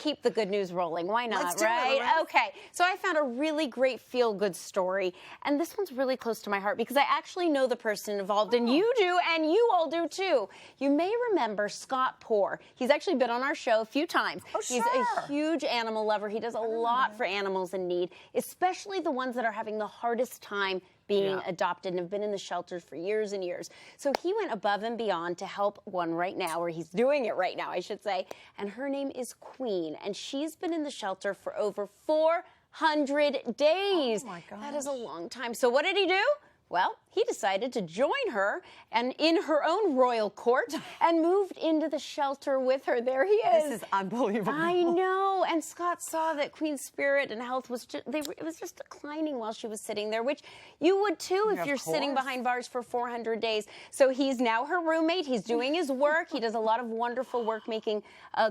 keep the good news rolling. Why not, Let's do right? it. Okay, so I found a really great feel-good story, and this one's really close to my heart because I actually know the person involved, and you do, and you all do too. You may remember Scott Poor. He's actually been on our show a few times. Oh, He's a huge animal lover. He does a lot for animals in need, especially the ones that are having the hardest time being adopted and have been in the shelters for years and years. So he went above and beyond to help one right now, or he's doing it right now, I should say. And her name is Queen, and she's been in the shelter for over 400 days. Oh my gosh. That is a long time. So what did he do? Well, he decided to join her and in her own royal court and moved into the shelter with her. There he is. This is unbelievable. I know. And Scott saw that Queen's spirit and health was just, it was just declining while she was sitting there, which you would too if you're sitting behind bars for 400 days. So he's now her roommate. He's doing his work. He does a lot of wonderful work making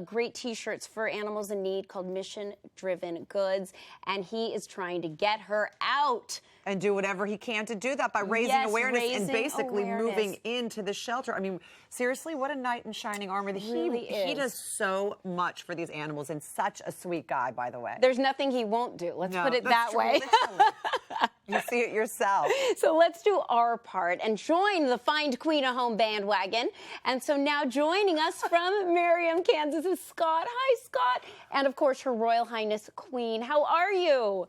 great T-shirts for animals in need called Mission Driven Goods. And he is trying to get her out. And do whatever he can to do that by raising awareness and basically moving into the shelter. I mean, seriously, what a knight in shining armor. He does so much for these animals, and such a sweet guy, by the way. There's nothing he won't do. Let's put it that way. You see it yourself. So let's do our part and join the Find Queen a Home bandwagon. And so now joining us from Merriam, Kansas is Scott. Hi, Scott. And of course, Her Royal Highness Queen. How are you?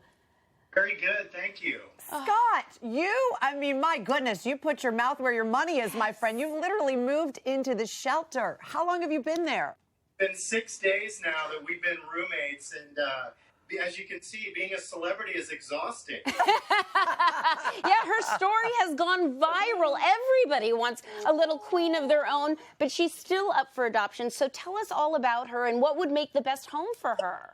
Very good, thank you. Scott, I mean, my goodness, you put your mouth where your money is, my friend. You literally moved into the shelter. How long have you been there? It's been 6 days now that we've been roommates, and as you can see, being a celebrity is exhausting. Yeah, her story has gone viral. Everybody wants a little queen of their own, but she's still up for adoption. So tell us all about her and what would make the best home for her.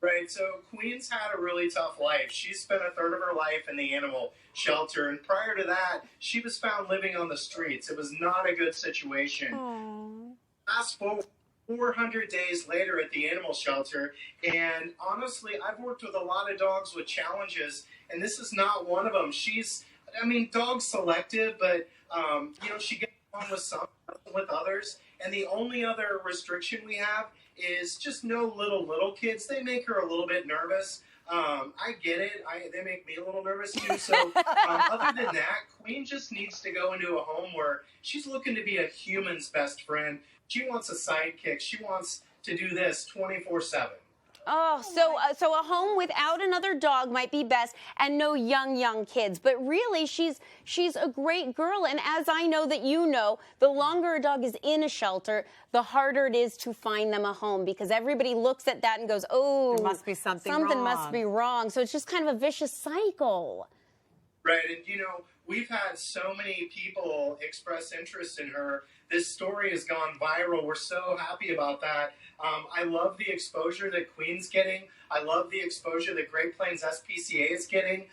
Right, so Queen's had a really tough life. She spent a third of her life in the animal shelter, and prior to that, she was found living on the streets. It was not a good situation. Aww. Fast forward 400 days later at the animal shelter, and honestly, I've worked with a lot of dogs with challenges, and this is not one of them. Dog's selective, but, she gets along with some, with others, and the only other restriction we have is just no little kids. They make her a little bit nervous. I get it. They make me a little nervous too. So other than that, Queen just needs to go into a home where she's looking to be a human's best friend. She wants a sidekick. She wants to do this 24/7. Oh, so a home without another dog might be best, and no young kids. But really, she's a great girl, and as I know that you know, the longer a dog is in a shelter, the harder it is to find them a home, because everybody looks at that and goes, oh, there must be something must be wrong. So it's just kind of a vicious cycle. Right, and we've had so many people express interest in her. This story has gone viral. We're so happy about that. I love the exposure that Queen's getting. I love the exposure that Great Plains SPCA is getting.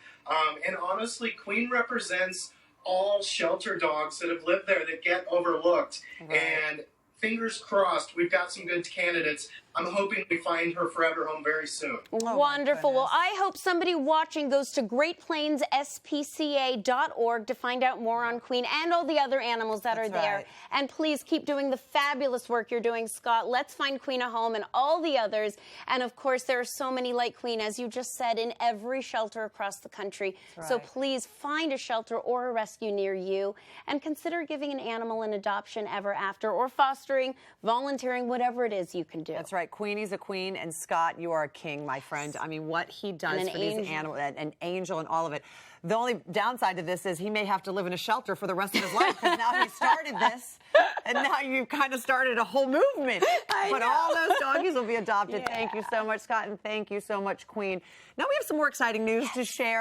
And honestly, Queen represents all shelter dogs that have lived there that get overlooked. Right. And fingers crossed, we've got some good candidates. I'm hoping we find her forever home very soon. Oh, wonderful. Well, I hope somebody watching goes to GreatPlainsSPCA.org to find out more on Queen and all the other animals that are there. Right. And please keep doing the fabulous work you're doing, Scott. Let's find Queen a home and all the others. And of course, there are so many like Queen, as you just said, in every shelter across the country. Right. So please find a shelter or a rescue near you and consider giving an animal an adoption ever after, or fostering, volunteering, whatever it is you can do. That's right. Queenie's a queen, and Scott, you are a king, my friend. I mean, what he does for these animals, an angel and all of it. The only downside to this is he may have to live in a shelter for the rest of his life, because now he started this, and now you've kind of started a whole movement. But all those doggies will be adopted. Yeah. Thank you so much, Scott, and thank you so much, Queen. Now we have some more exciting news to share.